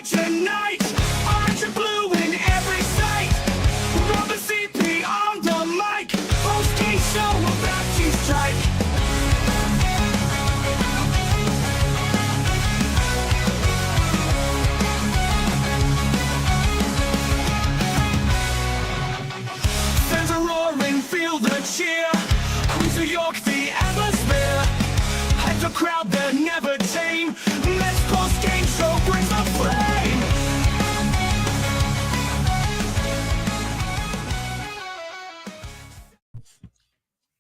tonight. Orange and blue in every sight. Rubber CP on the mic. Postgame show about to strike. There's a roaring, feel the cheer. Queens of York, the atmosphere. And the crowd that never tame. Let's Postgame show brings the flame.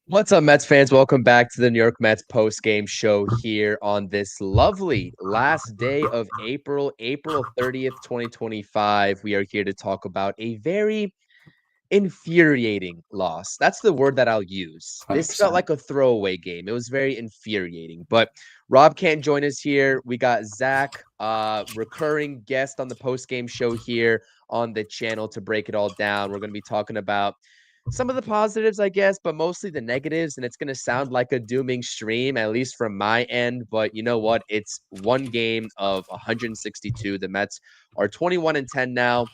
What's up, Mets fans? Welcome back to the New York Mets post-game show here on this lovely last day of April 30th, 2025. We are here to talk about a very infuriating loss. That's the word that I'll use. This 100%. felt like a throwaway game. It was very infuriating. But Rob can't join us here. We got Zach, recurring guest on the post-game show here on the channel to break it all down. We're going to be talking about some of the positives, I guess, but mostly the negatives. And it's going to sound like a dooming stream, at least from my end. But you know what? It's one game of 162. The Mets are 21-10 now.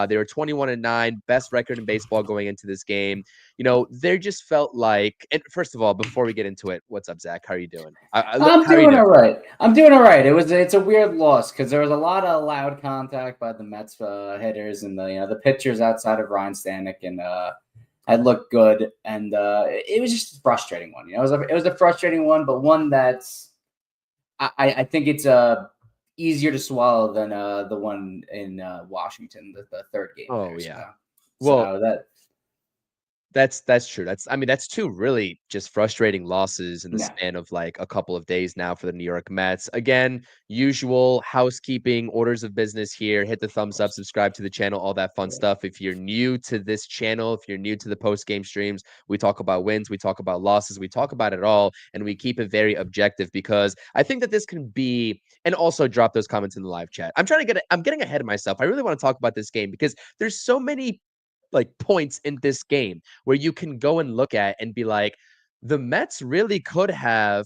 They were 21-9, best record in baseball going into this game. You know, they just felt like, and first of all, before we get into it, what's up, Zach? How are you doing? I'm doing all right. I'm doing all right. It's a weird loss because there was a lot of loud contact by the Mets hitters and the pitchers outside of Ryne, Stanek, and had looked good, and it was just a frustrating one. It was a frustrating one, but one that's I think it's easier to swallow than the one in Washington, the third game. Oh there, yeah. So Well, that's true. That's two really just frustrating losses in the span of like a couple of days now for the New York Mets. Again, usual housekeeping orders of business here. Hit the thumbs up, subscribe to the channel, all that fun stuff. If you're new to this channel, if you're new to the post-game streams, we talk about wins, we talk about losses, we talk about it all, and we keep it very objective because I think that this can be, and also drop those comments in the live chat. I'm getting ahead of myself. I really want to talk about this game because there's so many like points in this game where you can go and look at and be like, the Mets really could have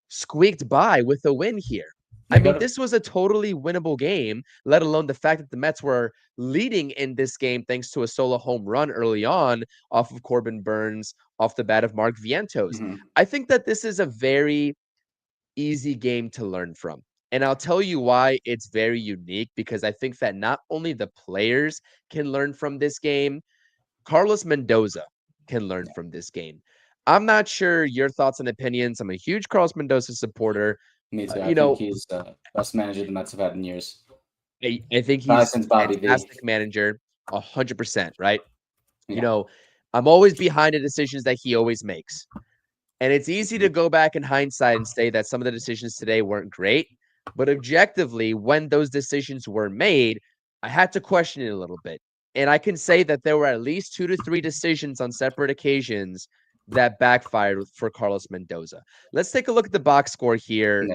squeaked by with a win here. I mean, this was a totally winnable game, let alone the fact that the Mets were leading in this game thanks to a solo home run early on off of Corbin Burns, off the bat of Mark Vientos. Mm-hmm. I think that this is a very easy game to learn from. And I'll tell you why it's very unique, because I think that not only the players can learn from this game, Carlos Mendoza can learn from this game. I'm not sure your thoughts and opinions. I'm a huge Carlos Mendoza supporter. Me too. I think he's the best manager the Mets have had in years. I think he's since a Bobby fantastic manager, 100%, right? Yeah. You know, I'm always behind the decisions that he always makes. And it's easy to go back in hindsight and say that some of the decisions today weren't great. But objectively, when those decisions were made, I had to question it a little bit. And I can say that there were at least 2 to 3 decisions on separate occasions that backfired for Carlos Mendoza. Let's take a look at the box score here.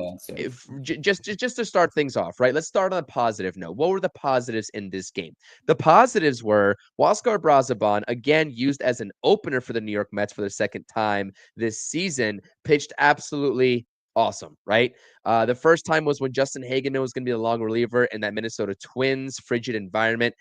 Just to start things off, right? Let's start on a positive note. What were the positives in this game? The positives were Huascar Brazoban, again used as an opener for the New York Mets for the second time this season, pitched absolutely awesome, right? The first time was when Justin Hagen was going to be the long reliever in that Minnesota Twins frigid environment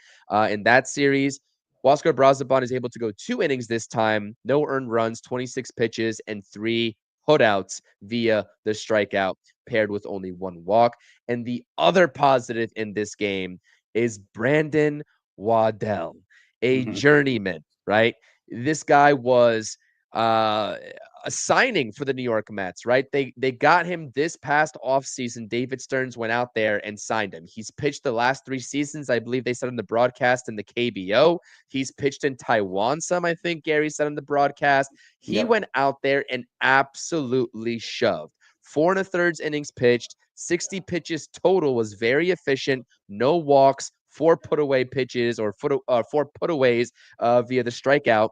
in that series. Huascar Brazoban is able to go 2 innings this time, no earned runs, 26 pitches, and 3 putouts via the strikeout, paired with only 1 walk. And the other positive in this game is Brandon Waddell, a journeyman, right? This guy was a signing for the New York Mets, right? They got him this past offseason. David Stearns went out there and signed him. He's pitched the last 3 seasons. I believe they said in the broadcast in the KBO. He's pitched in Taiwan some, I think Gary said in the broadcast. He went out there and absolutely shoved. 4 1/3 innings pitched, 60 pitches total, was very efficient, no walks, 4 put-away pitches or 4 put-aways via the strikeout.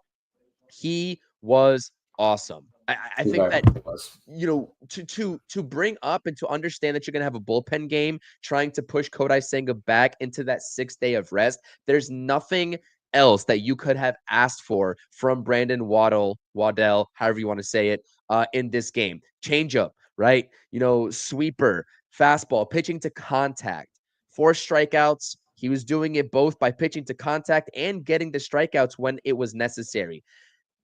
He was awesome. I think that, you know, to bring up and to understand that you're going to have a bullpen game trying to push Kodai Senga back into that 6th day of rest, there's nothing else that you could have asked for from Brandon Waddell, however you want to say it, in this game. Changeup, right? You know, sweeper, fastball, pitching to contact. 4 strikeouts. He was doing it both by pitching to contact and getting the strikeouts when it was necessary.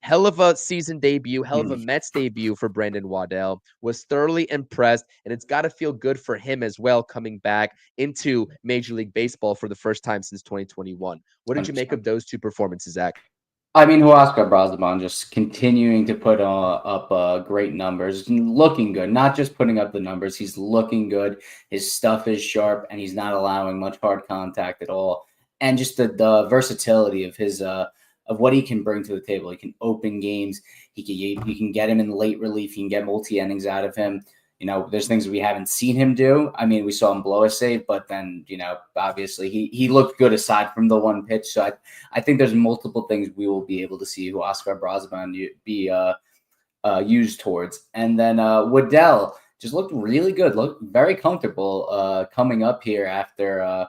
Hell of a season debut, hell of a Mets debut for Brandon Waddell. Was thoroughly impressed, and it's got to feel good for him as well coming back into Major League Baseball for the first time since 2021. What did you make of those two performances, Zach? I mean, Huascar Brazaban just continuing to put up great numbers, looking good. Not just putting up the numbers, he's looking good. His stuff is sharp, and he's not allowing much hard contact at all. And just the versatility of his of what he can bring to the table. He can open games. You can get him in late relief. You can get multi innings out of him. There's things we haven't seen him do. I mean, we saw him blow a save, but then, obviously he looked good aside from the one pitch. So I think there's multiple things we will be able to see who Oscar Brazaban be used towards. And then Waddell just looked really good, looked very comfortable coming up here after,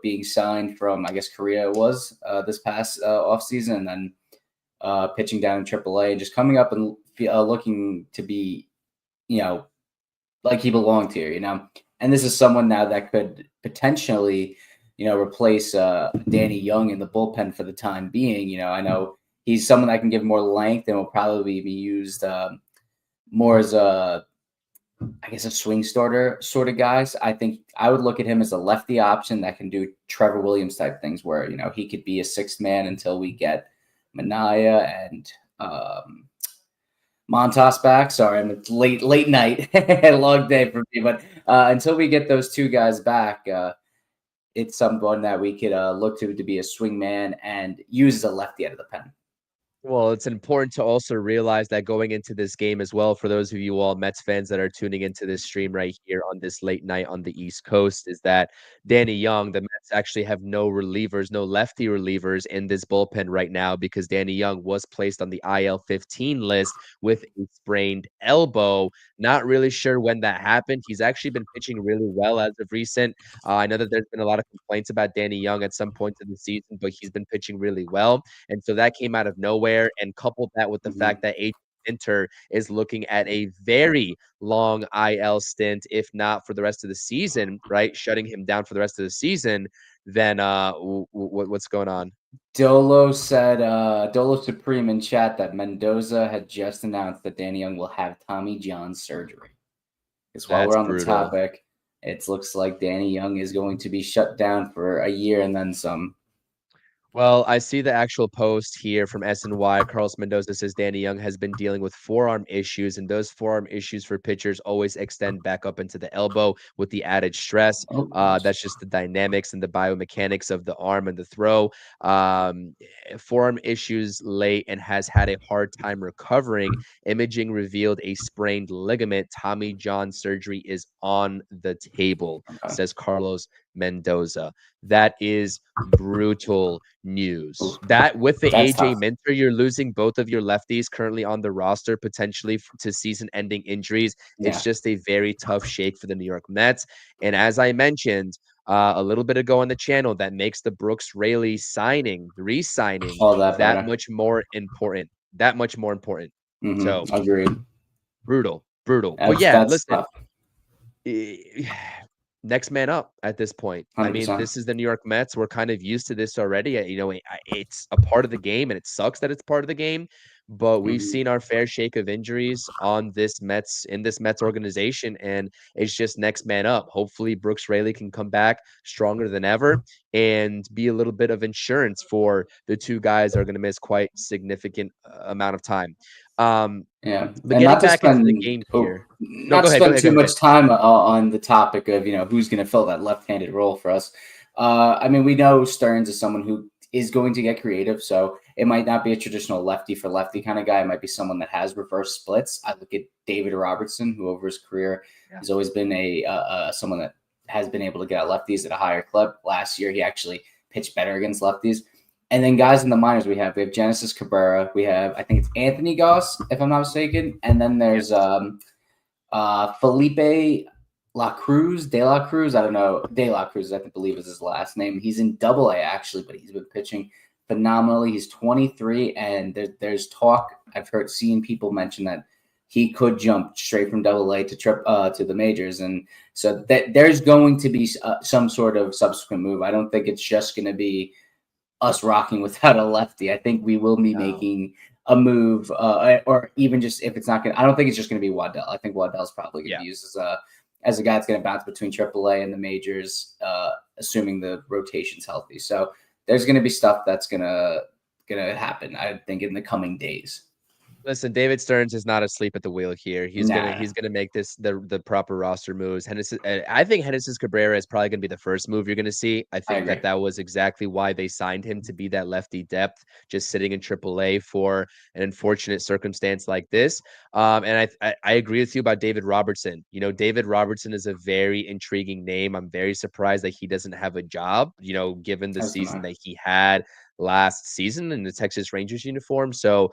being signed from, I guess, Korea it was this past offseason, and then pitching down in AAA and just coming up and looking to be, like he belonged here, and this is someone now that could potentially, replace Danny Young in the bullpen for the time being. I know he's someone that can give more length and will probably be used more as a swing starter sort of guy. So I think I would look at him as a lefty option that can do Trevor Williams type things where, he could be a sixth man until we get Manaya and Montas back. Sorry, it's late night, long day for me. But until we get those two guys back, it's someone that we could look to be a swing man and use as a lefty out of the pen. Well, it's important to also realize that going into this game as well, for those of you all Mets fans that are tuning into this stream right here on this late night on the East Coast, is that Danny Young, the Mets actually have no relievers, no lefty relievers in this bullpen right now because Danny Young was placed on the IL 15 list with a sprained elbow. Not really sure when that happened. He's actually been pitching really well as of recent. I know that there's been a lot of complaints about Danny Young at some points in the season, but he's been pitching really well. And so that came out of nowhere. And coupled that with the fact that AJ Minter is looking at a very long IL stint, if not for the rest of the season, right? Shutting him down for the rest of the season. Then what's going on? Dolo said, Dolo Supreme in chat that Mendoza had just announced that Danny Young will have Tommy John surgery. Because while we're on the topic, it looks like Danny Young is going to be shut down for a year and then some. Well, I see the actual post here from SNY. Carlos Mendoza says Danny Young has been dealing with forearm issues, and those forearm issues for pitchers always extend back up into the elbow with the added stress. That's just the dynamics and the biomechanics of the arm and the throw. Forearm issues late and has had a hard time recovering. Imaging revealed a sprained ligament. Tommy John surgery is on the table, says Carlos Mendoza. That is brutal news. That with the AJ Minter, you're losing both of your lefties currently on the roster, potentially to season-ending injuries. It's just a very tough shake for the New York Mets. And as I mentioned a little bit ago on the channel, that makes the Brooks Raley re-signing that much more important. That much more important. So agreed. Brutal. But yeah, listen. Next man up at this point. 100%. I mean, this is the New York Mets. We're kind of used to this already. It's a part of the game, and it sucks that it's part of the game. But we've seen our fair shake of injuries in this Mets organization, and it's just next man up. Hopefully, Brooks Raley can come back stronger than ever and be a little bit of insurance for the two guys that are going to miss quite significant amount of time. But getting back into the game here. Not spend too much time on the topic of who's going to fill that left-handed role for us. I mean, we know Stearns is someone who is going to get creative, so it might not be a traditional lefty for lefty kind of guy. It might be someone that has reverse splits. I look at David Robertson, who over his career has always been someone that has been able to get at lefties at a higher clip. Last year, he actually pitched better against lefties. And then guys in the minors, we have Genesis Cabrera. We have, I think it's Anthony Goss, if I'm not mistaken. And then there's Felipe De La Cruz. I don't know. De La Cruz, I believe is his last name. He's in Double-A actually, but he's been pitching phenomenally. He's 23, and there's talk. I've seen people mention that he could jump straight from AA to the majors. And so that there's going to be some sort of subsequent move. I don't think it's just going to be us rocking without a lefty. I think we will be making a move, or even just if it's not going to, I don't think it's just going to be Waddell. I think Waddell's probably going to be used as a guy that's going to bounce between AAA and the majors, assuming the rotation's healthy. So there's going to be stuff that's going to happen, I think, in the coming days. Listen, David Stearns is not asleep at the wheel here. He's gonna make this the proper roster moves. I think Genesis Cabrera is probably gonna be the first move you're gonna see. I think that was exactly why they signed him, to be that lefty depth, just sitting in AAA for an unfortunate circumstance like this. And I agree with you about David Robertson. You know, David Robertson is a very intriguing name. I'm very surprised that he doesn't have a job, you know, given the season that he had last season in the Texas Rangers uniform. So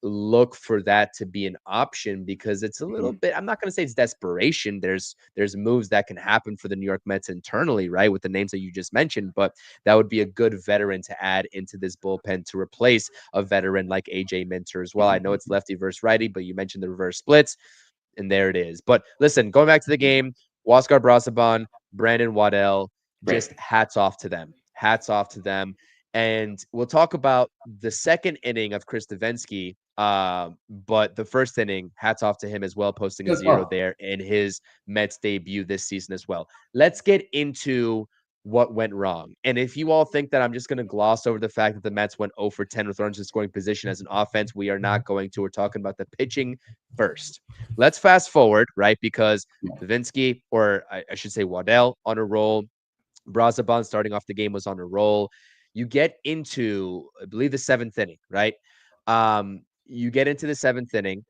look for that to be an option, because it's a little bit, I'm not going to say it's desperation. There's moves that can happen for the New York Mets internally, right, with the names that you just mentioned, but that would be a good veteran to add into this bullpen to replace a veteran like AJ Minter as well. I know it's lefty versus righty, but you mentioned the reverse splits, and there it is. But listen, going back to the game, Huascar Brasaban, Brandon Waddell, just hats off to them. Hats off to them. And we'll talk about the second inning of Chris Davinsky, but the first inning, hats off to him as well, posting a 0 there in his Mets debut this season as well. Let's get into what went wrong. And if you all think that I'm just going to gloss over the fact that the Mets went 0 for 10 with runners in scoring position as an offense, we are not going to. We're talking about the pitching first. Let's fast forward, right? Because Davinsky, or I should say Waddell, on a roll. Brasaban starting off the game was on a roll. You get into, I believe, the seventh inning, right? You get into the seventh inning,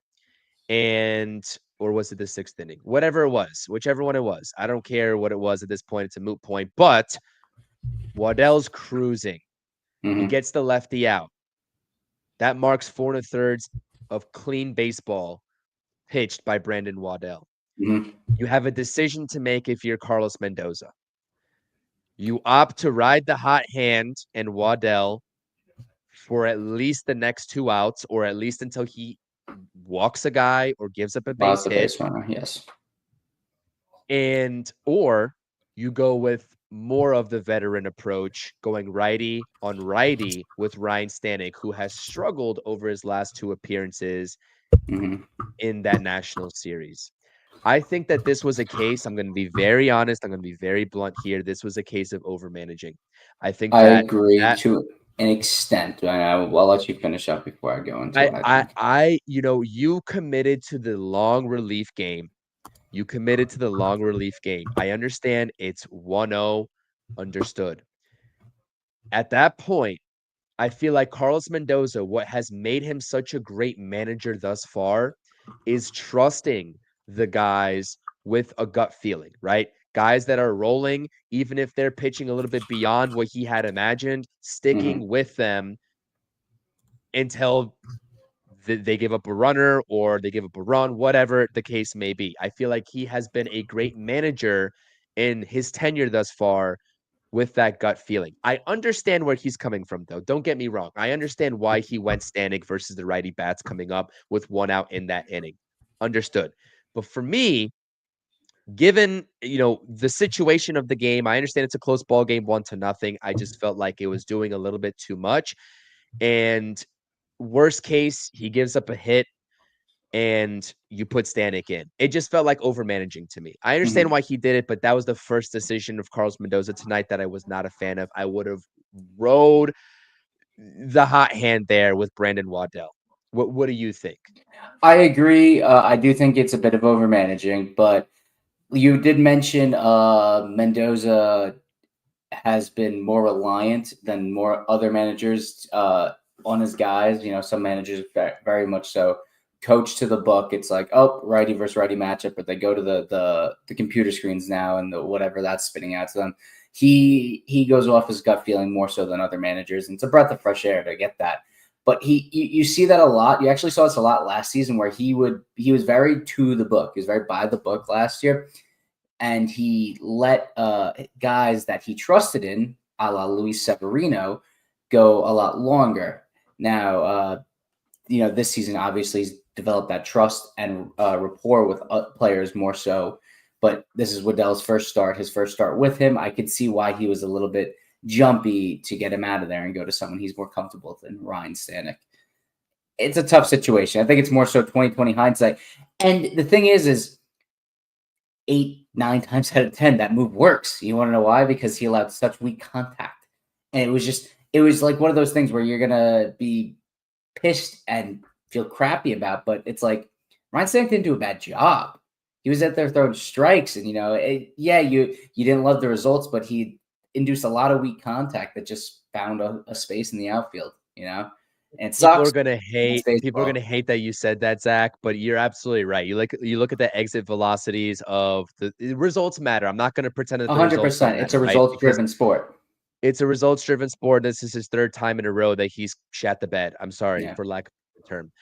or was it the sixth inning? Whatever it was, whichever one it was. I don't care what it was at this point. It's a moot point. But Waddell's cruising. He gets the lefty out. That marks 4 1/3 of clean baseball pitched by Brandon Waddell. You have a decision to make if you're Carlos Mendoza. You opt to ride the hot hand and Waddell for at least the next 2 outs, or at least until he walks a guy or gives up a base hit. Base runner, yes. Or you go with more of the veteran approach, going righty on righty with Ryne Stanek, who has struggled over his last 2 appearances in that national series. I think that this was a case, I'm going to be very honest, I'm going to be very blunt here. This was a case of overmanaging. I agree to an extent. I'll let you finish up before I go into it. You committed to the long relief game. I understand it's 1-0, understood. At that point, I feel like Carlos Mendoza, what has made him such a great manager thus far, is trusting the guys with a gut feeling, right? Guys that are rolling, even if they're pitching a little bit beyond what he had imagined, sticking with them until they give up a runner or they give up a run, whatever the case may be. I feel like he has been a great manager in his tenure thus far with that gut feeling. I understand where he's coming from, though. Don't get me wrong. I understand why he went Stanek versus the righty bats coming up with 1 out in that inning. Understood. But for me, given, the situation of the game, I understand it's a close ball game, 1-0. I just felt like it was doing a little bit too much. And worst case, he gives up a hit and you put Stanek in. It just felt like overmanaging to me. I understand why he did it, but that was the first decision of Carlos Mendoza tonight that I was not a fan of. I would have rode the hot hand there with Brandon Waddell. What do you think? I agree. I do think it's a bit of overmanaging, but you did mention Mendoza has been more reliant than more other managers on his guys. Some managers very much so coach to the book. It's like, oh, righty versus righty matchup, but they go to the computer screens now and whatever that's spitting out to them. He goes off his gut feeling more so than other managers, and it's a breath of fresh air to get that. But you see that a lot. You actually saw this a lot last season, where he was very to the book. He was very by the book last year, and he let guys that he trusted in, a la Luis Severino, go a lot longer. Now, this season obviously develop that trust and rapport with players more so. But this is Waddell's first start, his first start with him. I could see why he was a little bit jumpy to get him out of there and go to someone he's more comfortable with than Ryne Stanek. It's a tough situation. I think it's more so 2020 hindsight. And the thing is 8, 9 times out of 10, that move works. You want to know why? Because he allowed such weak contact. And it was like one of those things where you're going to be pissed and feel crappy about, but it's like Ryne Stanek didn't do a bad job. He was out there throwing strikes, and you didn't love the results, but he induced a lot of weak contact that just found a space in the outfield. And it sucks. People are gonna hate that you said that, Zach, but you're absolutely right. You look at the exit velocities of the results matter. I'm not gonna pretend that 100%. It's a results-driven sport. It's a results-driven sport. This is his 3rd time in a row that he's shat the bed. I'm sorry for lack of a term.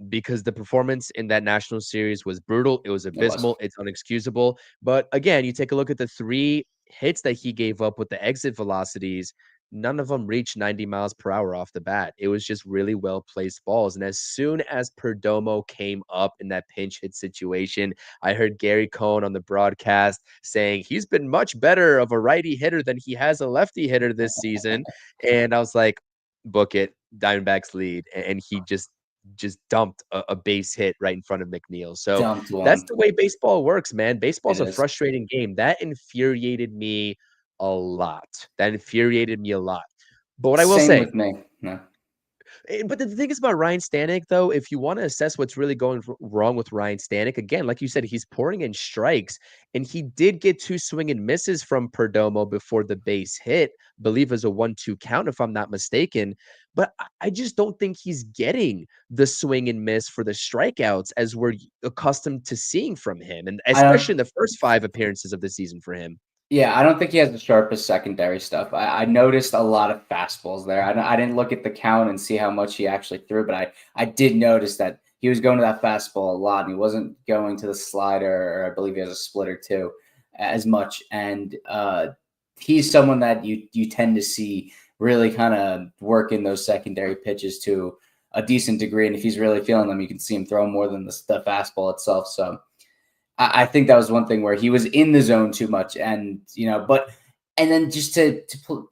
Because the performance in that national series was brutal. It was abysmal. It's unexcusable. But again, you take a look at the 3 hits that he gave up with the exit velocities. None of them reached 90 miles per hour off the bat. It was just really well-placed balls. And as soon as Perdomo came up in that pinch hit situation, I heard Gary Cohn on the broadcast saying he's been much better of a righty hitter than he has a lefty hitter this season. And I was like, book it, Diamondbacks lead. And he just dumped a base hit right in front of McNeil. So that's the way baseball works, man. Baseball's a frustrating game. That infuriated me a lot. But what I will say, with me. No. But the thing is about Ryne Stanek, though, if you want to assess what's really going wrong with Ryne Stanek, again, like you said, he's pouring in strikes, and he did get 2 swing and misses from Perdomo before the base hit, I believe as a 1-2 count, if I'm not mistaken. But I just don't think he's getting the swing and miss for the strikeouts as we're accustomed to seeing from him, and especially in the first 5 appearances of the season for him. Yeah, I don't think he has the sharpest secondary stuff. I noticed a lot of fastballs there. I didn't look at the count and see how much he actually threw, but I did notice that he was going to that fastball a lot, and he wasn't going to the slider, or I believe he has a splitter too, as much. And he's someone that you tend to see really kind of work in those secondary pitches to a decent degree. And if he's really feeling them, you can see him throw more than the fastball itself. So I think that was one thing where he was in the zone too much, and then just to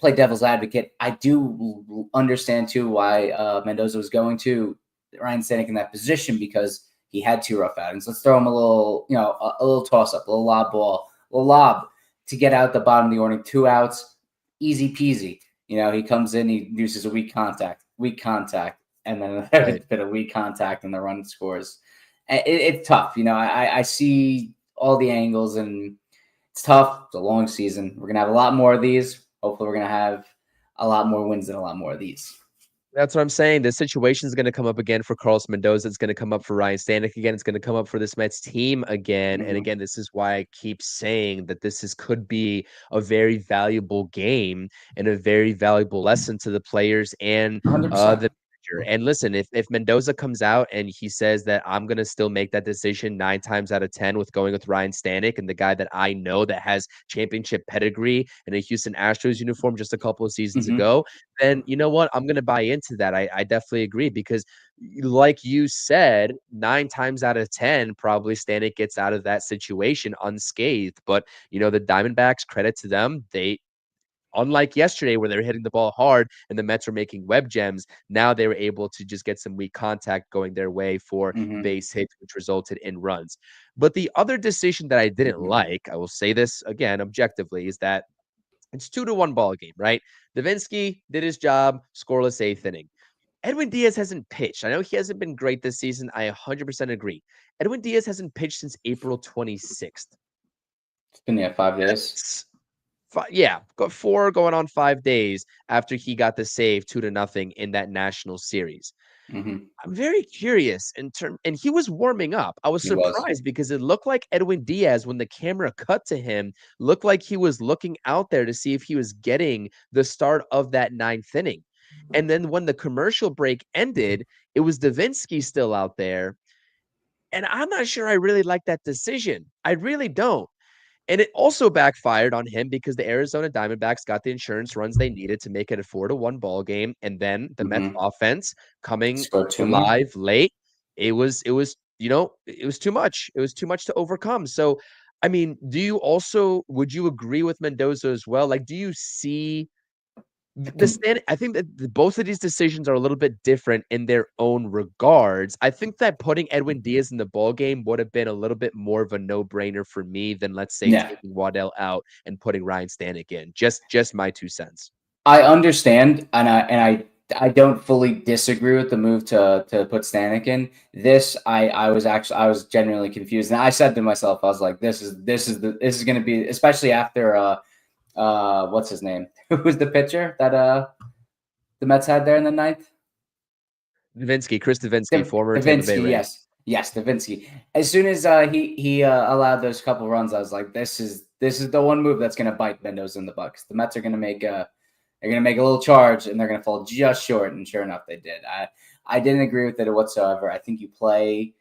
play devil's advocate, I do understand too why Mendoza was going to Ryne Stanek in that position, because he had 2 rough outings. Let's throw him a little, a little toss up, a little lob ball, a little lob to get out the bottom of the order. 2 outs, easy peasy. He comes in, he uses a weak contact, and then a bit of weak contact, and the run scores. It's tough. I see all the angles, and it's tough. It's a long season. We're going to have a lot more of these. Hopefully we're going to have a lot more wins and a lot more of these. That's what I'm saying. This situation is going to come up again for Carlos Mendoza. It's going to come up for Ryne Stanek again. It's going to come up for this Mets team again. And again, this is why I keep saying that this could be a very valuable game and a very valuable lesson to the players and the manager. And listen, if Mendoza comes out and he says that I'm going to still make that decision 9 times out of 10 with going with Ryne Stanek, and the guy that I know that has championship pedigree in a Houston Astros uniform just a couple of seasons ago, then you know what? I'm going to buy into that. I definitely agree, because like you said, 9 times out of 10, probably Stanek gets out of that situation unscathed. But, the Diamondbacks, credit to them, unlike yesterday where they were hitting the ball hard and the Mets were making web gems, now they were able to just get some weak contact going their way for base hits, which resulted in runs. But the other decision that I didn't like, I will say this again objectively, is that it's 2-1 ball game, right? Davinsky did his job, scoreless 8th inning. Edwin Diaz hasn't pitched. I know he hasn't been great this season. I 100% agree. Edwin Diaz hasn't pitched since April 26th. It's been 5 days. Got 4 going on 5 days after he got the save 2-0 in that national series. I'm very curious and he was warming up. I was surprised because it looked like Edwin Diaz, when the camera cut to him, looked like he was looking out there to see if he was getting the start of that 9th inning. And then when the commercial break ended, it was Davinsky still out there. And I'm not sure I really like that decision. I really don't. And it also backfired on him because the Arizona Diamondbacks got the insurance runs they needed to make it a 4-1 ball game. And then the Mets offense coming live late, it was it was too much. It was too much to overcome. So, I mean, would you agree with Mendoza as well? Like, do you see the stand? I think that both of these decisions are a little bit different in their own regards. I think that putting Edwin Diaz in the ball game would have been a little bit more of a no-brainer for me than, let's say, Yeah. taking Waddell out and putting Ryne Stanek in. Just my 2 cents. I understand, and I don't fully disagree with the move to put Stanek in. I was genuinely confused, and I said to myself, I was like, this is going to be, especially after what's his name? Who was the pitcher that the Mets had there in the ninth? Chris Davinsky, former Tampa Bay Davinsky, Ray. yes, Davinsky. As soon as he allowed those couple runs, I was like, this is the one move that's going to bite Mendoza in the bucks. The Mets are going to make a little charge, and they're going to fall just short. And sure enough, they did. I didn't agree with it whatsoever. I think you play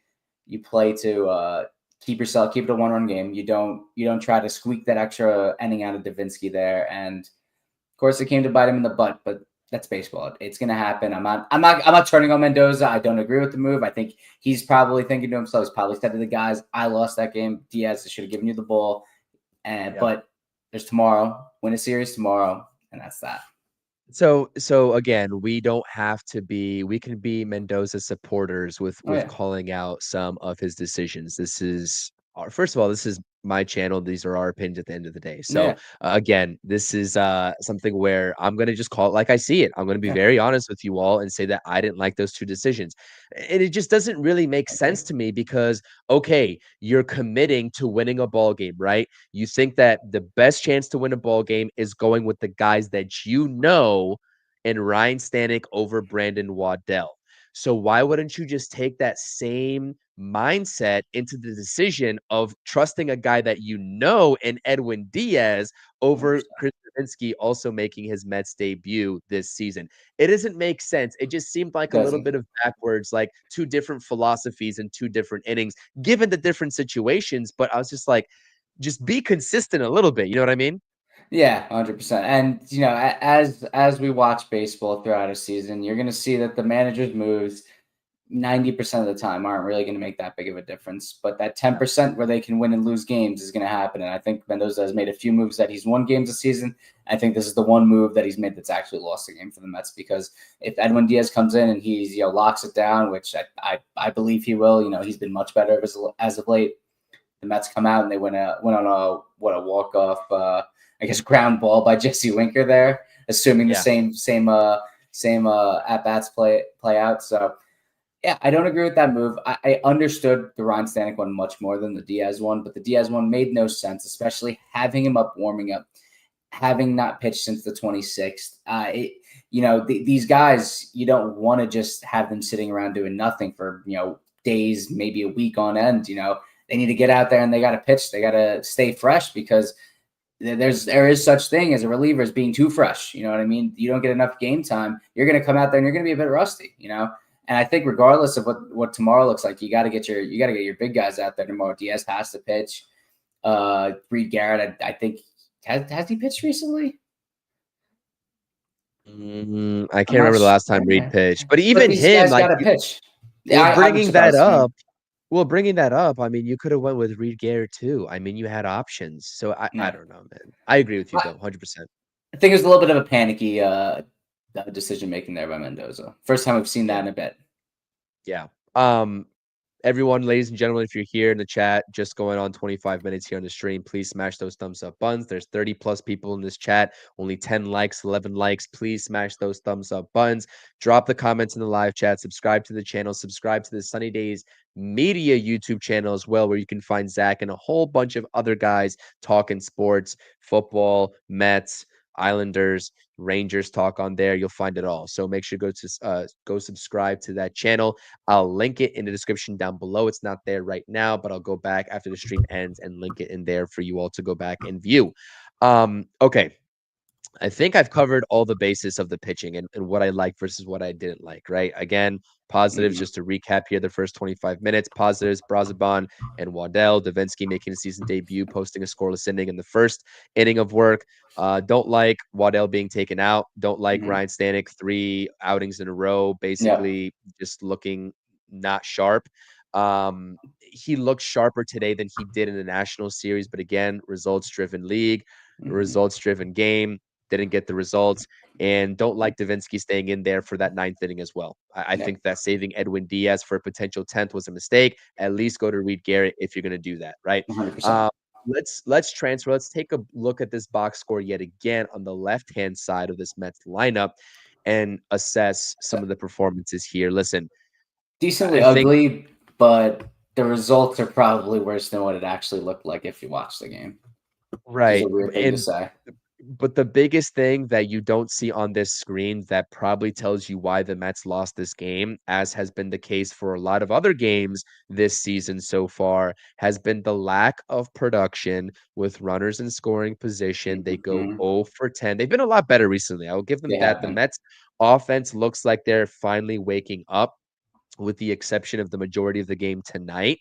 to keep it a 1-run game. You don't try to squeak that extra inning out of Davinsky there. And of course, it came to bite him in the butt, but that's baseball. It's going to happen. I'm not turning on Mendoza. I don't agree with the move. I think he's probably thinking to himself, he's probably said to the guys, I lost that game. Diaz should have given you the ball. But there's tomorrow. Win a series tomorrow, and that's that. So again, we can be Mendoza supporters with calling out some of his decisions. First of all, this is my channel. These are our opinions at the end of the day. So again, this is something where I'm going to just call it like I see it. I'm going to be very honest with you all and say that I didn't like those two decisions. And it just doesn't really make sense to me because, okay, you're committing to winning a ball game, right? You think that the best chance to win a ball game is going with the guys that you know and Ryne Stanek over Brandon Waddell. So why wouldn't you just take that same mindset into the decision of trusting a guy that you know in Edwin Diaz over Chris Davinsky also making his Mets debut this season? It doesn't make sense. It just seemed like a little bit of backwards, like two different philosophies and two different innings, given the different situations. But I was just like, just be consistent a little bit. You know what I mean? Yeah, 100%. And as we watch baseball throughout a season, you're going to see that the manager's moves 90% of the time aren't really going to make that big of a difference. But that 10% where they can win and lose games is going to happen. And I think Mendoza has made a few moves that he's won games this season. I think this is the one move that he's made that's actually lost the game for the Mets, because if Edwin Diaz comes in and he's locks it down, which I believe he will, he's been much better as of late. The Mets come out and they went on a walk-off I guess ground ball by Jesse Winker there, assuming the same at bats play out. So yeah, I don't agree with that move. I understood the Ryne Stanek one much more than the Diaz one, but the Diaz one made no sense, especially having him up warming up, having not pitched since the 26th. These guys, you don't want to just have them sitting around doing nothing for days, maybe a week on end. They need to get out there and they got to pitch. They got to stay fresh, because there is such thing as a reliever as being too fresh. You know what I mean? You don't get enough game time, you're going to come out there and you're going to be a bit rusty, And I think regardless of what tomorrow looks like, you got to get your big guys out there tomorrow. Diaz has to pitch. Reed Garrett, I think has he pitched recently? I can't remember the last time Reed pitched, but even him, got to pitch. Bringing that up, I mean, you could have went with Reed Garrett too. I mean, you had options. So I don't know, man. I agree with you though, 100%. I think it was a little bit of a panicky decision making there by Mendoza. First time we've seen that in a bit. Yeah. Everyone, ladies and gentlemen, if you're here in the chat, just going on 25 minutes here on the stream, please smash those thumbs up buttons. There's 30 plus people in this chat, only 10 likes, 11 likes. Please smash those thumbs up buttons. Drop the comments in the live chat. Subscribe to the channel. Subscribe to the Sunny Days Media YouTube channel as well, where you can find Zach and a whole bunch of other guys talking sports, football, Mets, Islanders, Rangers talk on there. You'll find it all. So make sure to go subscribe to that channel. I'll link it in the description down below. It's not there right now, but I'll go back after the stream ends and link it in there for you all to go back and view. Okay. I think I've covered all the basis of the pitching and what I like versus what I didn't like, right? Again, positives, just to recap here, the first 25 minutes. Positives, Braziban and Waddell. Davinsky making a season debut, posting a scoreless inning in the first inning of work. Don't like Waddell being taken out. Don't like Ryne Stanek 3 outings in a row, basically just looking not sharp. He looked sharper today than he did in the National Series, but again, results-driven league, results-driven game, didn't get the results, and don't like Davinsky staying in there for that 9th inning as well. I think that saving Edwin Diaz for a potential 10th was a mistake. At least go to Reed Garrett if you're going to do that, right? 100%. Let's transfer. Let's take a look at this box score yet again on the left-hand side of this Mets lineup and assess some of the performances here. Listen, Decently I think ugly, but the results are probably worse than what it actually looked like if you watched the game. Which is a right. weird thing to say. But the biggest thing that you don't see on this screen that probably tells you why the Mets lost this game, as has been the case for a lot of other games this season so far, has been the lack of production with runners in scoring position. They go 0 for 10. They've been a lot better recently. I will give them They that. The haven't. Mets offense looks like they're finally waking up, with the exception of the majority of the game tonight.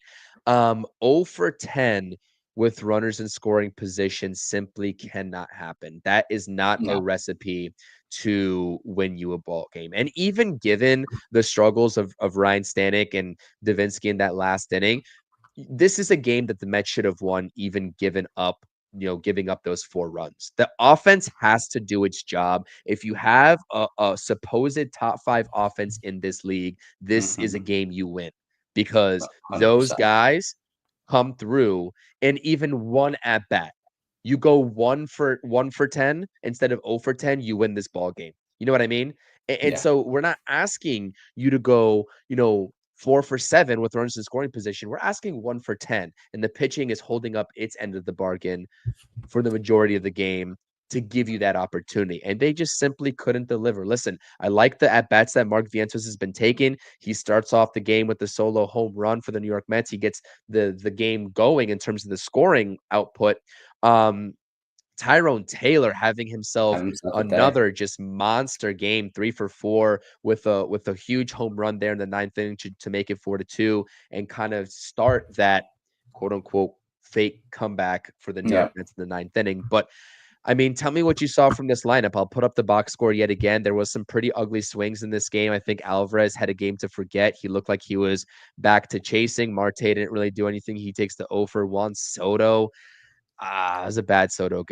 0 for 10 with runners in scoring position simply cannot happen. That is not a No. recipe to win you a ball game. And even given the struggles of Ryne Stanek and Davinsky in that last inning, this is a game that the Mets should have won, even giving up those 4 runs. The offense has to do its job. If you have a supposed top 5 offense in this league, this is a game you win, because those 100%. guys come through, and even one at bat, you go 1 for 10 instead of 0 for 10, you win this ball game. You know what I mean? And Yeah. so we're not asking you to go, 4 for 7 with runners in scoring position. We're asking 1 for 10, and the pitching is holding up its end of the bargain for the majority of the game to give you that opportunity. And they just simply couldn't deliver. Listen, I like the at-bats that Mark Vientos has been taking. He starts off the game with the solo home run for the New York Mets. He gets the game going in terms of the scoring output. Tyrone Taylor having himself Having himself a day. another just monster game, 3 for 4 with a huge home run there in the 9th inning to make it 4-2 and kind of start that quote unquote fake comeback for the New York Yeah. Mets in the 9th inning. But I mean, tell me what you saw from this lineup. I'll put up the box score yet again. There was some pretty ugly swings in this game. I think Alvarez had a game to forget. He looked like he was back to chasing. Marte didn't really do anything. He takes the 0 for 1. Soto, it was a bad Soto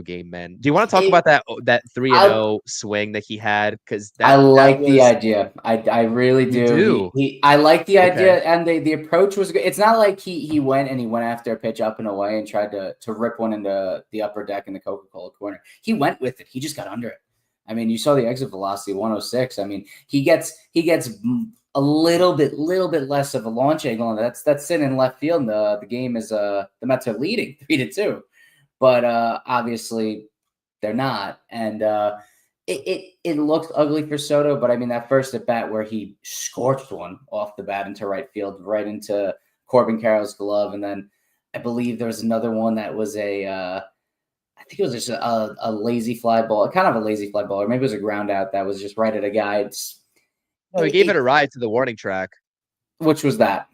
game, man. Do you want to talk about that 3-0 swing that he had? Because I that like the was idea. I really you do. do. I like the idea, Okay. and the approach was good. It's not like he went after a pitch up and away and tried to rip one into the upper deck in the Coca-Cola corner. He went with it. He just got under it. I mean, you saw the exit velocity 106. I mean, he gets a little bit less of a launch angle, and that's sitting in left field. And the game is the Mets are leading 3-2, but obviously they're not, and it looks ugly for Soto. But I mean, that first at bat where he scorched one off the bat into right field, right into Corbin Carroll's glove, and then I believe there was another one that was I think it was just a lazy fly ball, kind of a lazy fly ball, or maybe it was a ground out that was just right at a guy. No, he gave it a ride to the warning track. Which was that?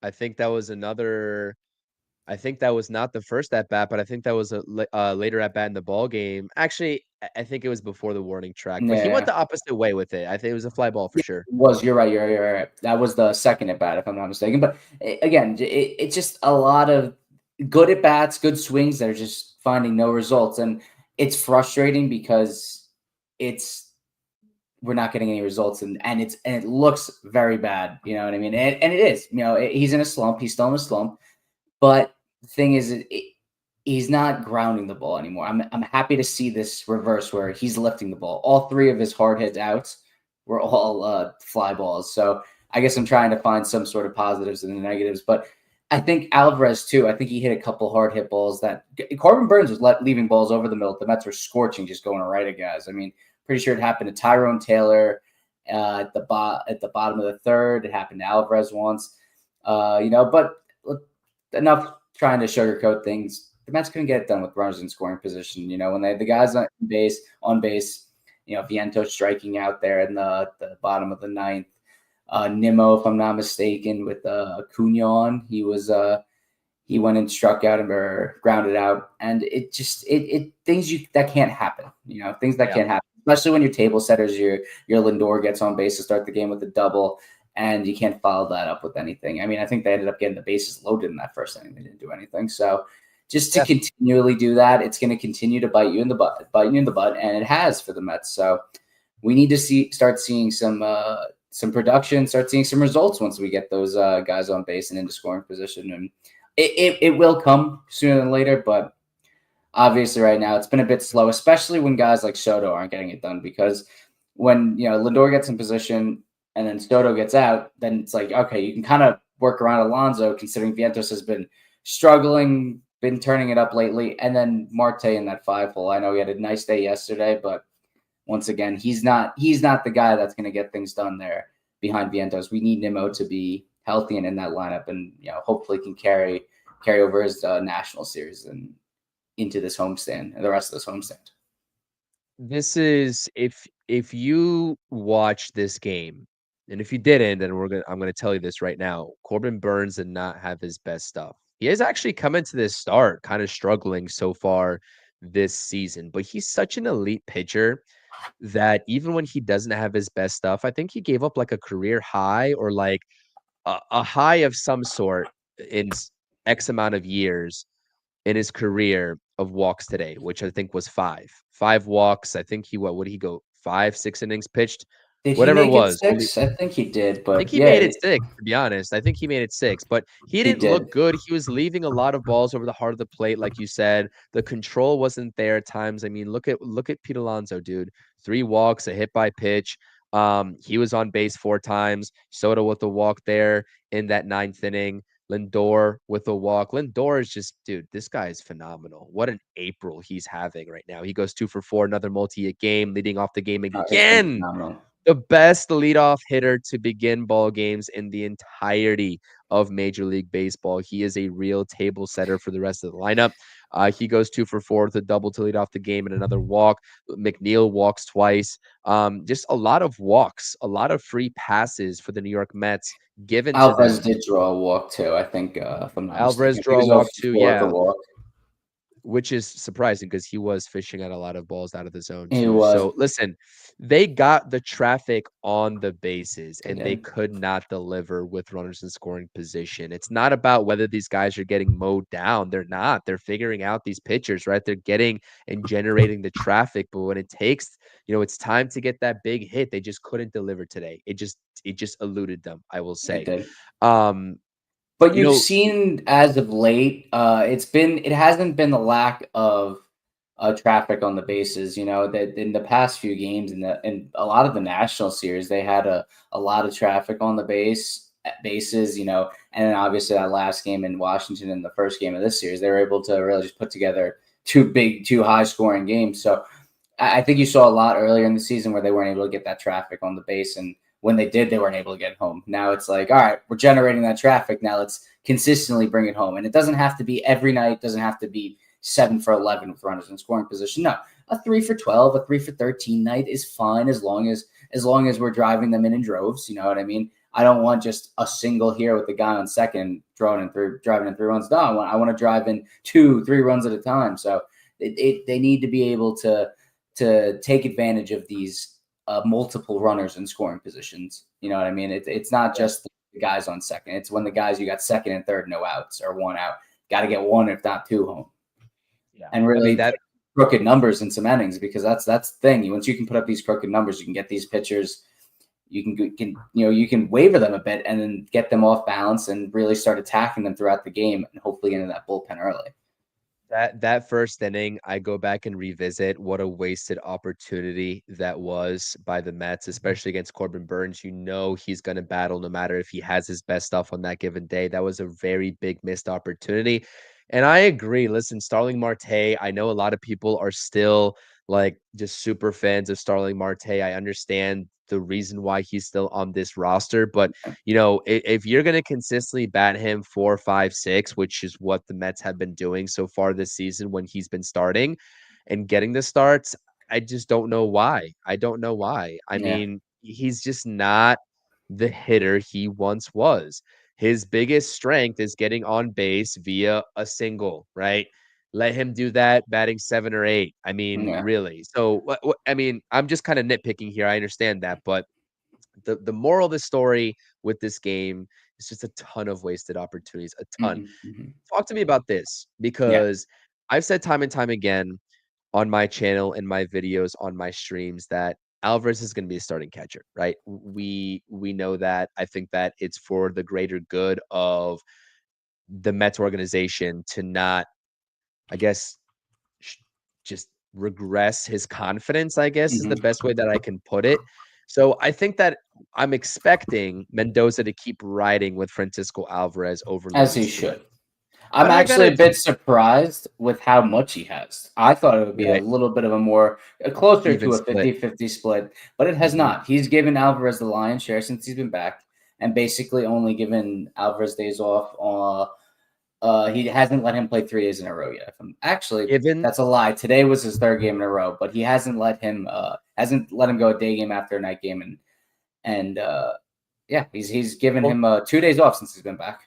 I think that was another. I think that was not the first at bat, but I think that was a later at bat in the ball game. Actually, I think it was before the warning track, but he went the opposite way with it. I think it was a fly ball for sure. It was. You're right. You're right. That was the second at bat, if I'm not mistaken. But again, it's just a lot of good at bats, good swings that are just finding no results, and it's frustrating because we're not getting any results, and it looks very bad. You know what I mean? And it is. He's in a slump. He's still in a slump. But the thing is, he's not grounding the ball anymore. I'm happy to see this reverse where he's lifting the ball. All 3 of his hard hit outs were all fly balls. So I guess I'm trying to find some sort of positives and negatives. But I think Alvarez too. I think he hit a couple hard hit balls that Corbin Burns was leaving balls over the middle. The Mets were scorching, just going right at guys. I mean, pretty sure it happened to Tyrone Taylor at the bottom of the 3rd. It happened to Alvarez once. But enough trying to sugarcoat things. The Mets couldn't get it done with runners in scoring position. When they had the guys on base, Vientos striking out there in the bottom of the 9th. Nimmo, if I'm not mistaken, with Acuna on, he went and struck out or grounded out, and it things that can't happen. Things that can't happen, especially when your table setters, your Lindor gets on base to start the game with a double. and you can't follow that up with anything. I mean, I think they ended up getting the bases loaded in that first inning. They didn't do anything. So just to Yeah. continually do that, it's going to continue to bite you in the butt, and it has for the Mets. So we need to start seeing some production, start seeing some results once we get those guys on base and into scoring position, and it will come sooner than later. But obviously, right now it's been a bit slow, especially when guys like Soto aren't getting it done. Because when Lindor gets in position and then Soto gets out, then it's like, okay, you can kind of work around Alonso, considering Vientos has been struggling, been turning it up lately, and then Marte in that 5-hole. I know he had a nice day yesterday, but once again, he's not the guy that's going to get things done there behind Vientos. We need Nimmo to be healthy and in that lineup, and hopefully can carry over his national series and into this homestand and the rest of this homestand. This is if you watch this game, and if you didn't, then I'm gonna tell you this right now. Corbin Burnes did not have his best stuff. He has actually come into this start kind of struggling so far this season, but he's such an elite pitcher that even when he doesn't have his best stuff, I think he gave up like a career high or like a high of some sort in X amount of years in his career of walks today, which I think was 5. 5 walks. I think what did he go? 5, 6 innings pitched, Did he whatever it make it was. 6? I think he did, I think but he yeah, made it 6, to be honest. I think he made it 6, but he he didn't look did. good. He was leaving a lot of balls over the heart of the plate, like you said. The control wasn't there at times. I mean, look at Pete Alonso, dude. 3 walks, a hit by pitch. He was on base 4 times. Soto with a walk there in that 9th inning. Lindor with a walk. Lindor is just, dude, this guy is phenomenal. What an April he's having right now. He goes 2 for 4, another multi-hit game, leading off the game It's been again. phenomenal. The best leadoff hitter to begin ball games in the entirety of Major League Baseball. He is a real table setter for the rest of the lineup. He goes 2 for 4 with a double to lead off the game and another walk. McNeil walks twice. Just a lot of walks, a lot of free passes for the New York Mets given to Alvarez them. did draw a walk too, I think, if I'm not Alvarez mistaken. I think draw a it was 0 walk for too, 4 with a yeah, walk. which is surprising because he was fishing at a lot of balls out of the zone He too. was. So listen, they got the traffic on the bases They and they did. could not deliver with runners in scoring position. It's not about whether these guys are getting mowed down. They're not. They're figuring out these pitchers, right? They're getting and generating the traffic, but when it takes, it's time to get that big hit. They just couldn't deliver today. It just eluded them, I will They say. did. Um, But you you've know, seen as of late, it hasn't been the lack of traffic on the bases. That in the past few games in a lot of the national series, they had a lot of traffic on the bases. And then obviously that last game in Washington in the first game of this series, they were able to really just put together two high scoring games. So I think you saw a lot earlier in the season where they weren't able to get that traffic on the base, and when they did, they weren't able to get home. Now it's like, all right, we're generating that traffic. Now let's consistently bring it home. And it doesn't have to be every night. It doesn't have to be 7 for 11 with runners in scoring position. No, a 3 for 12, a 3 for 13 night is fine as long as we're driving them in droves. You know what I mean? I don't want just a single here with the guy on second driving in 3 runs. No, I want to drive in 2, 3 runs at a time. So they need to be able to take advantage of these multiple runners in scoring positions. You know what I mean? It's not just the guys on second. It's when the guys you got second and third, no outs or 1 out. Got to get 1, if not 2 home. yeah, And I really mean that. crooked numbers in some innings, because that's the thing. Once you can put up these crooked numbers, you can get these pitchers. You can waver them a bit and then get them off balance and really start attacking them throughout the game and hopefully get into that bullpen early. That first inning, I go back and revisit what a wasted opportunity that was by the Mets, especially against Corbin Burnes. He's going to battle no matter if he has his best stuff on that given day. That was a very big missed opportunity. And I agree. Listen, Starling Marte, I know a lot of people are still like just super fans of Starling Marte. I understand the reason why he's still on this roster, but if you're going to consistently bat him 4, 5, 6, which is what the Mets have been doing so far this season when he's been starting and getting the starts, I just don't know why. I don't know why. I Yeah. mean, he's just not the hitter he once was. His biggest strength is getting on base via a single, right? Let him do that batting 7 or 8. I mean, Yeah. really. So, I mean, I'm just kind of nitpicking here. I understand that, but the moral of the story with this game is just a ton of wasted opportunities, a ton. Talk to me about this, Yeah. because I've said time and time again on my channel, in my videos, on my streams, that Alvarez is going to be a starting catcher, right? We know that. I think that it's for the greater good of the Mets organization to not, I guess, just regress his confidence, I guess, is the best way that I can put it. So I think that I'm expecting Mendoza to keep riding with Francisco Alvarez over As he Luis should. Torrens. I'm But I actually a gotta, bit surprised with how much he has. I thought it would be a right, little bit of a more closer even to a split. 50-50 split, but it has not. He's given Alvarez the lion's share since he's been back, and basically only given Alvarez days off. He hasn't let him play 3 days in a row yet. Actually, Given that's a lie. Today was his 3rd game in a row, but he hasn't let him go a day game after a night game, and yeah, he's given well, him 2 days off since he's been back.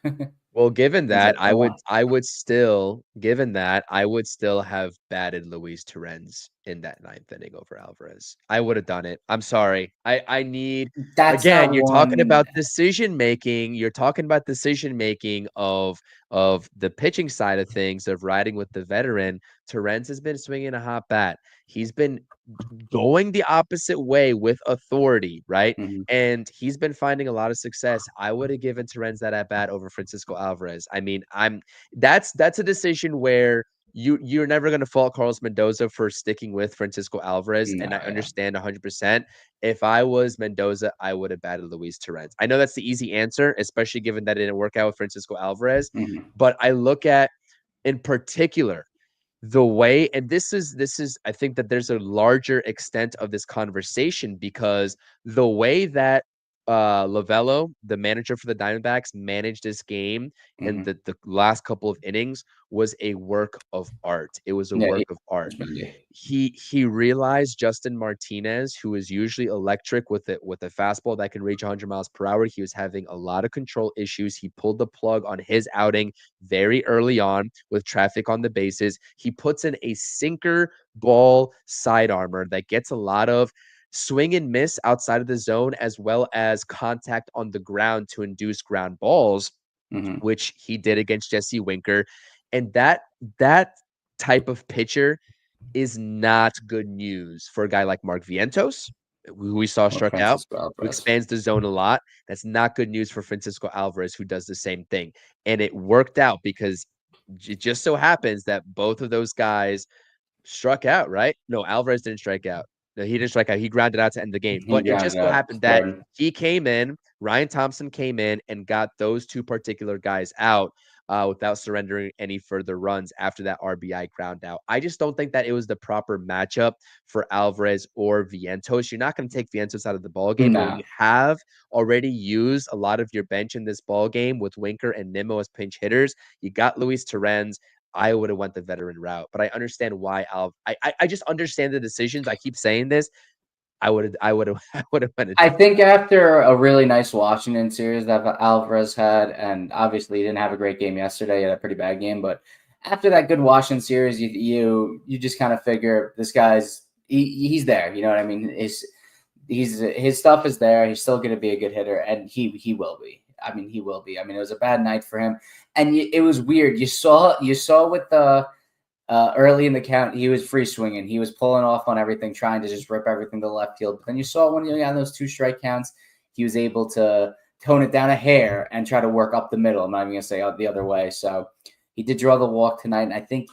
Well, given Seems like that, a lot. I would still, given that, I would still have batted Luis Torrens in that 9th inning over Alvarez. I would have done it. I'm sorry. I need, That's again, not you're talking one. about decision making. You're talking about decision making of the pitching side of things, of riding with the veteran. Torrens has been swinging a hot bat. He's been going the opposite way with authority, right? Mhm. And he's been finding a lot of success. I would have given Torrens that at bat over Francisco Alvarez. I mean, that's a decision where you're never going to fault Carlos Mendoza for sticking with Francisco Alvarez, and I No, yeah. understand 100%. If I was Mendoza, I would have batted Luis Torrens. I know that's the easy answer, especially given that it didn't work out with Francisco Alvarez. Mhm. But I look at, in particular, the way, and this is I think that there's a larger extent of this conversation, because the way that Lovello, the manager for the Diamondbacks, managed this game in Mhm. the last couple of innings was a work of art. It was a Yeah, work of art. Bendy. He realized Justin Martinez, who is usually electric with a fastball that can reach 100 miles per hour, he was having a lot of control issues. He pulled the plug on his outing very early on with traffic on the bases. He puts in a sinker ball side armor that gets a lot of swing and miss outside of the zone, as well as contact on the ground to induce ground balls, Mhm. which he did against Jesse Winker. And that type of pitcher is not good news for a guy like Mark Vientos, who we saw Or struck out, Francisco who Alvarez. expands the zone a lot. That's not good news for Francisco Alvarez, who does the same thing. And it worked out because it just so happens that both of those guys struck out, right? No, Alvarez didn't strike out. No, he didn't strike out. He grounded out to end the game. He But it grounded just so out happened that third. he came in, Ryan Thompson came in and got those two particular guys out without surrendering any further runs after that RBI ground out. I just don't think that it was the proper matchup for Alvarez or Vientos. You're not going to take Vientos out of the ball game, but when No. you have already used a lot of your bench in this ball game with Winker and Nimmo as pinch hitters, you got Luis Torrens. I would have went the veteran route, but I understand why I just understand the decisions. I keep saying this. I would have I would have went a I different think route. after a really nice Washington series that Alvarez had, and obviously he didn't have a great game yesterday, he had a pretty bad game, but after that good Washington series, you just kind of figure this guy's he's there. You know what I mean? His stuff is there. He's still going to be a good hitter, and he will be. I mean, he will be. I mean, it was a bad night for him, and it was weird. You saw with the early in the count, he was free swinging. He was pulling off on everything, trying to just rip everything to left field. But then you saw when he got those 2 strike counts, he was able to tone it down a hair and try to work up the middle. I'm not even going to say the other way. So he did draw the walk tonight. And I think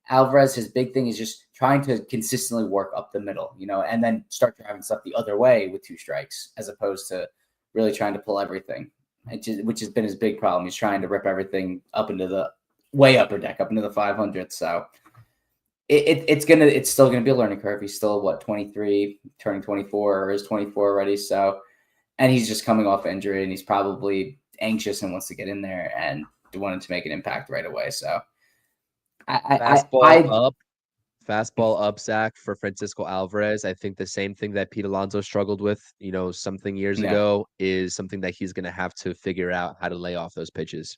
Alvarez, his big thing is just trying to consistently work up the middle, and then start driving stuff the other way with 2 strikes, as opposed to really trying to pull everything, which has been his big problem. He's trying to rip everything up into the way upper deck, up into the 500. So it's still gonna be a learning curve. He's still 23, turning 24, or is 24 already. So, and he's just coming off injury, and he's probably anxious and wants to get in there and wanted to make an impact right away. So, Fastball I up, fastball up, Zach, for Francisco Alvarez. I think the same thing that Pete Alonso struggled with, something years yeah, ago, is something that he's going to have to figure out how to lay off those pitches.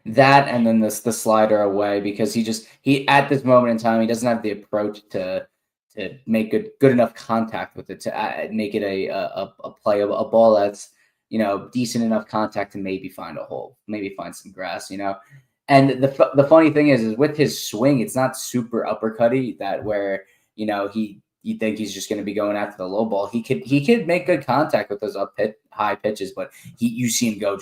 that, and then the slider away, because he at this moment in time, he doesn't have the approach to to make good enough contact with it to make it a play, a ball that's, decent enough contact to maybe find a hole, maybe find some grass, And the funny thing is with his swing, it's not super uppercutty that where, you think he's just going to be going after the low ball. He could make good contact with those high pitches, but you see him go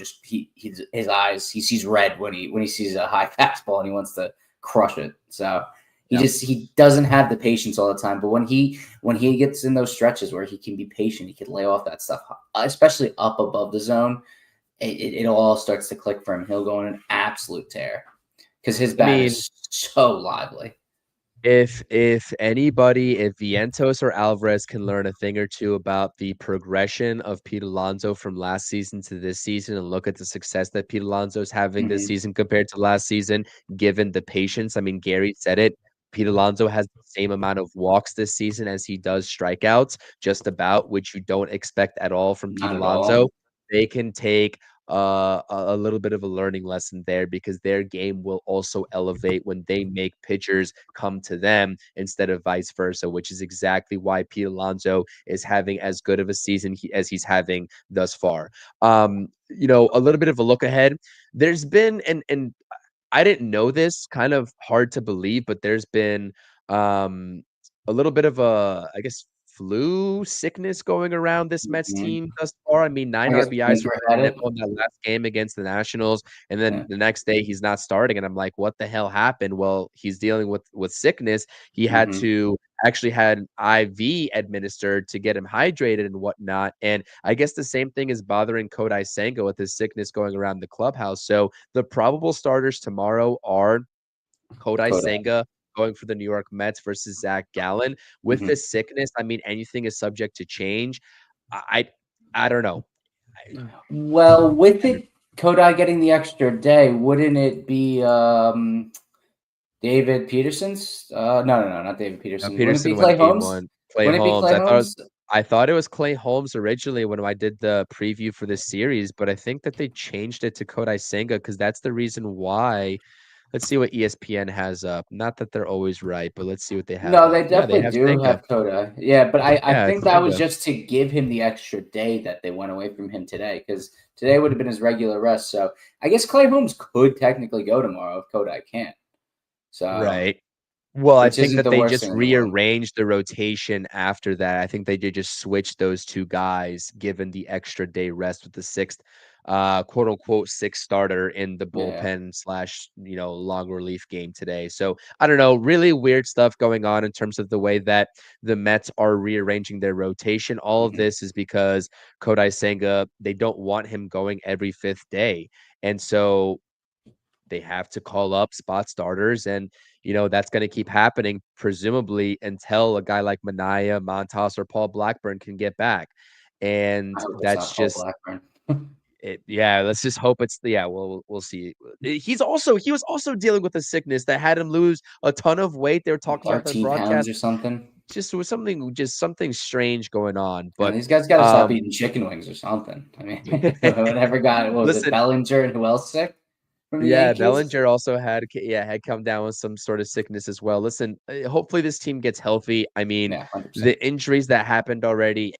his eyes, he sees red when he sees a high fastball and he wants to crush it. So he doesn't have the patience all the time. But when he gets in those stretches where he can be patient, he can lay off that stuff, especially up above the zone. It all starts to click for him. He'll go on an absolute tear because his bat is so lively. If anybody, if Vientos or Alvarez can learn a thing or two about the progression of Pete Alonso from last season to this season and look at the success that Pete Alonso is having this season compared to last season, given the patience. I mean, Gary said it. Pete Alonso has the same amount of walks this season as he does strikeouts, just about, which you don't expect at all from Pete Alonso. They can take a little bit of a learning lesson there because their game will also elevate when they make pitchers come to them instead of vice versa, which is exactly why Pete Alonso is having as good of a season as he's having thus far. A little bit of a look ahead. There's been, and I didn't know this, kind of hard to believe, but there's been a little bit of a, I guess, flu sickness going around this Mets team thus far. I mean, 9 RBIs for Nickel in that last game against the Nationals, and then the next day he's not starting, and I'm like, what the hell happened? Well, he's dealing with sickness. He had to actually had IV administered to get him hydrated and whatnot, and I guess the same thing is bothering Kodai Senga with his sickness going around the clubhouse. So the probable starters tomorrow are Kodai Senga going for the New York Mets versus Zach Gallen. With the sickness, I mean, anything is subject to change. I don't know. Well, with it, Kodai getting the extra day, wouldn't it be David Peterson's? No, not David Peterson. Peterson Wouldn't it be Clay went Holmes? Clay Holmes. Holmes? I thought it was Clay Holmes originally when I did the preview for this series, but I think that they changed it to Kodai Senga because that's the reason why. Let's see what ESPN has up. Not that they're always right, but let's see what they have. No, they up. definitely have do Senga. have Kodai. Yeah, but I think that was Senga. just to give him the extra day that they went away from him today, because today would have been his regular rest. So I guess Clay Holmes could technically go tomorrow if Kodai can't. So Right. Well, I think that they just thing in the world. rearranged the rotation after that. I think they did just switch those two guys, given the extra day rest with the sixth, quote unquote, sixth starter in the bullpen / long relief game today. So I don't know, really weird stuff going on in terms of the way that the Mets are rearranging their rotation. All of this is because Kodai Senga, they don't want him going every fifth day. And so they have to call up spot starters, and that's going to keep happening presumably until a guy like Manaea, Montas, or Paul Blackburn can get back. And that's just it. Yeah, let's just hope it's we'll see. He was also dealing with a sickness that had him lose a ton of weight. They were talking about the broadcast or something. Just was something strange going on. But these guys got to stop eating chicken wings or something. I mean, whatever got was it Bellinger and who else sick? Bellinger also had come down with some sort of sickness as well. Listen, hopefully this team gets healthy. I mean, the injuries that happened already,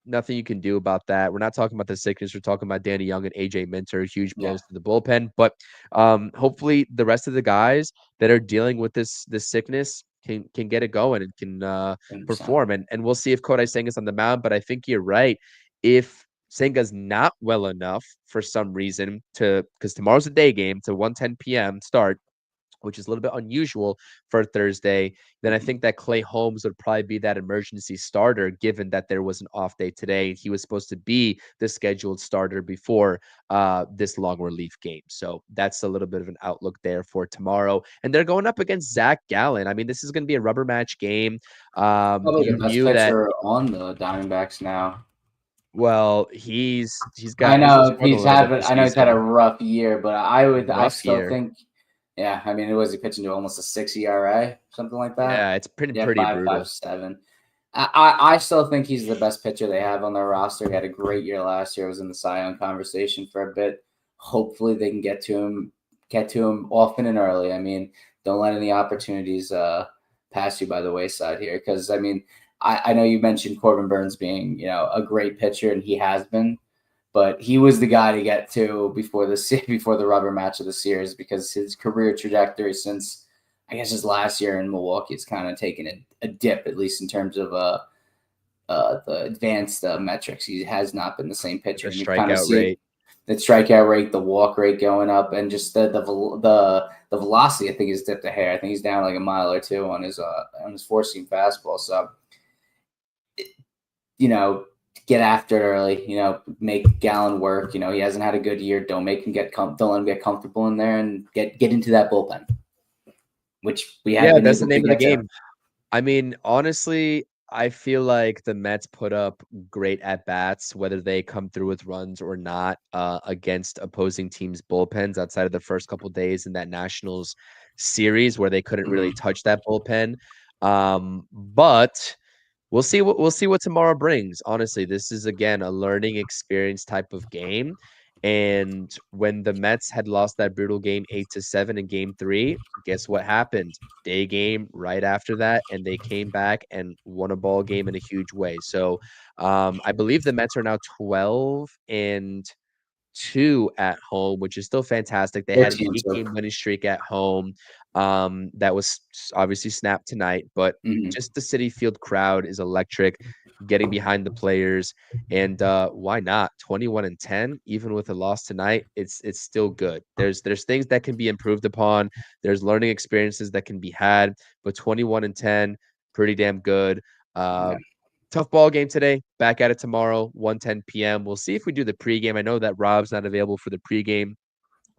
nothing you can do about that. We're not talking about the sickness. We're talking about Danny Young and AJ Minter, huge blows to the bullpen. But hopefully the rest of the guys that are dealing with this sickness can get it going and can perform. And we'll see if Kodai Senga's on the mound. But I think you're right. If Senga's not well enough for some reason because tomorrow's a day game to 1:10 p.m. start, which is a little bit unusual for Thursday, then I think that Clay Holmes would probably be that emergency starter, given that there was an off day today. He was supposed to be the scheduled starter before this long relief game. So that's a little bit of an outlook there for tomorrow. And they're going up against Zach Gallen. I mean, this is going to be a rubber match game. Probably the best pitcher on the Diamondbacks now. Well, he's got. I know he's had a rough year, but I still think. Yeah, I mean, was he pitching to almost a 6 ERA, something like that? Yeah, it's pretty brutal. 5.57. I still think he's the best pitcher they have on their roster. He had a great year last year. Was in the Cy Young conversation for a bit. Hopefully, they can get to him often and early. I mean, don't let any opportunities pass you by the wayside here because I mean I know you mentioned Corbin Burns being a great pitcher and he has been, but he was the guy to get to before before the rubber match of the series because his career trajectory since I guess his last year in Milwaukee has kind of taken a dip, at least in terms of the advanced metrics. He has not been the same pitcher. The And you kind of strikeout see rate. the strikeout rate, the walk rate going up, and just the velocity. I think he's dipped a hair. I think he's down like a mile or two on his four seam fastball. So, get after it early. Make Gallen work. He hasn't had a good year. Don't make him don't let him get comfortable in there and get into that bullpen, which we have been That's the able to name of the get to. game. I mean, honestly, I feel like the Mets put up great at bats, whether they come through with runs or not, against opposing teams' bullpens outside of the first couple days in that Nationals series where they couldn't really touch that bullpen. But we'll see what tomorrow brings. Honestly, this is again a learning experience type of game. And when the Mets had lost that brutal game 8-7 in game 3, guess what happened? Day game right after that, and they came back and won a ball game in a huge way. So I believe the Mets are now 12-2 at home, which is still fantastic. They had an 13. 8-game winning streak at home. That was obviously snapped tonight, but just the Citi Field crowd is electric, getting behind the players, and why not 21-10? Even with a loss tonight, it's still good. There's things that can be improved upon. There's learning experiences that can be had, but 21-10, pretty damn good. Tough ball game today. Back at it tomorrow, 1:10 p.m. We'll see if we do the pregame. I know that Rob's not available for the pregame.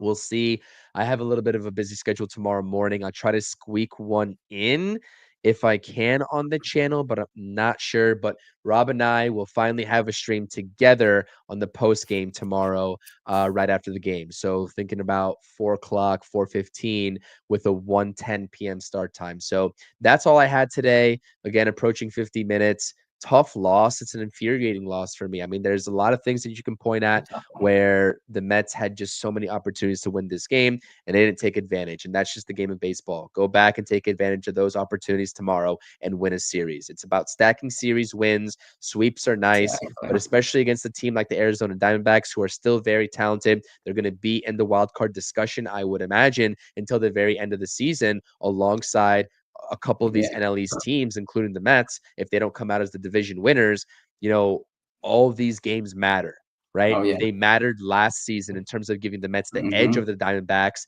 We'll see. I have a little bit of a busy schedule tomorrow morning. I'll try to squeak one in if I can on the channel, but I'm not sure. But Rob and I will finally have a stream together on the post game tomorrow, right after the game. So thinking about 4 o'clock, 4:15 with a 1:10 p.m. start time. So that's all I had today. Again, approaching 50 minutes. Tough loss. It's an infuriating loss for me. I mean, there's a lot of things that you can point at where the Mets had just so many opportunities to win this game and they didn't take advantage. And that's just the game of baseball. Go back and take advantage of those opportunities tomorrow and win a series. It's about stacking series wins. Sweeps are nice, but especially against a team like the Arizona Diamondbacks, who are still very talented. They're going to be in the wild card discussion, I would imagine, until the very end of the season, alongside a couple of these NL East teams, including the Mets. If they don't come out as the division winners, all of these games matter, right? Oh yeah. They mattered last season in terms of giving the Mets the edge over the Diamondbacks,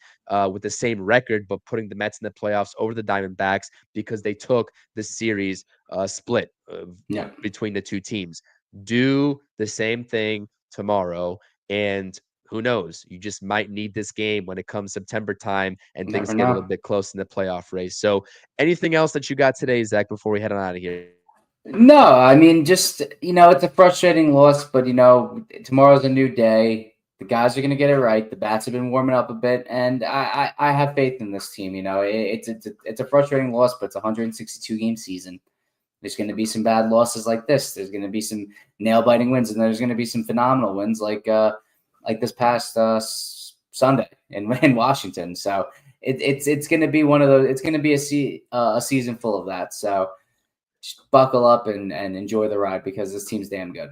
with the same record, but putting the Mets in the playoffs over the Diamondbacks because they took the series split between the two teams. Do the same thing tomorrow, and who knows? You just might need this game when it comes September time and things Never get a little know. bit close in the playoff race. So, anything else that you got today, Zach, before we head on out of here? No, I mean, just it's a frustrating loss, but tomorrow's a new day. The guys are going to get it right. The bats have been warming up a bit, and I have faith in this team. It's a frustrating loss, but it's a 162 game season. There's going to be some bad losses like this. There's going to be some nail biting wins, and there's going to be some phenomenal wins like this past Sunday in Washington. So it's going to be one of those. It's going to be a season full of that. So just buckle up and enjoy the ride because this team's damn good.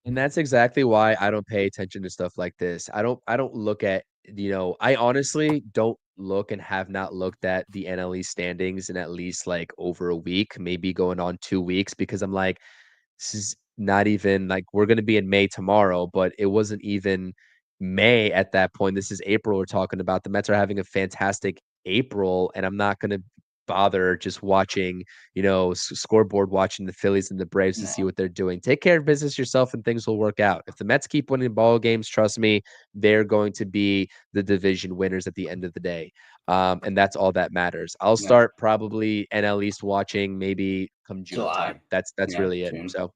And that's exactly why I don't pay attention to stuff like this. I don't look at, I honestly don't look and have not looked at the NLE standings in at least like over a week, maybe going on 2 weeks, because I'm like, this is not even like we're going to be in May tomorrow, but it wasn't even May at that point. This is April we're talking about. The Mets are having a fantastic April, and I'm not going to bother just watching, scoreboard watching the Phillies and the Braves to see what they're doing. Take care of business yourself and things will work out. If the Mets keep winning ball games, trust me, they're going to be the division winners at the end of the day. And that's all that matters. I'll start probably NL East watching maybe come June July. time. That's really it. June. So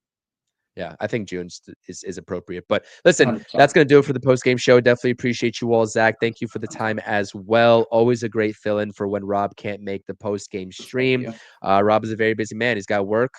Yeah, I think June is appropriate. But listen, 100%. that's going to do it for the post-game show. Definitely appreciate you all, Zach. Thank you for the time as well. Always a great fill-in for when Rob can't make the post-game stream. Rob is a very busy man. He's got work.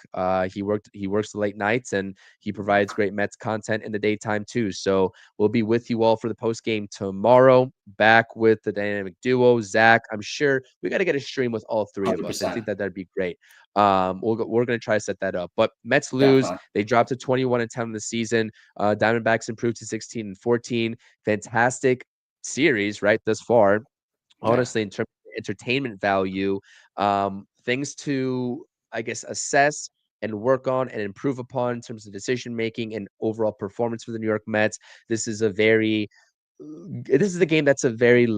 He works the late nights, and he provides great Mets content in the daytime too. So we'll be with you all for the post-game tomorrow. Back with the dynamic duo, Zach. I'm sure we got to get a stream with all three of us. I think that'd be great. We're going to try to set that up. But Mets lose. Definitely. They dropped to 21-10 in the season. Diamondbacks improved to 16-14. Fantastic series, right, thus far. Honestly, in terms of entertainment value, things to, I guess, assess and work on and improve upon in terms of decision making and overall performance for the New York Mets. This is a game that's a very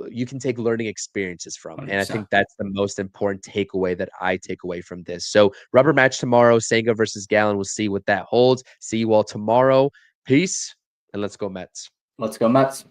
you can take learning experiences from. And I 100%. think that's the most important takeaway that I take away from this. So rubber match tomorrow, Senga versus Gallen. We'll see what that holds. See you all tomorrow. Peace, and let's go Mets. Let's go Mets.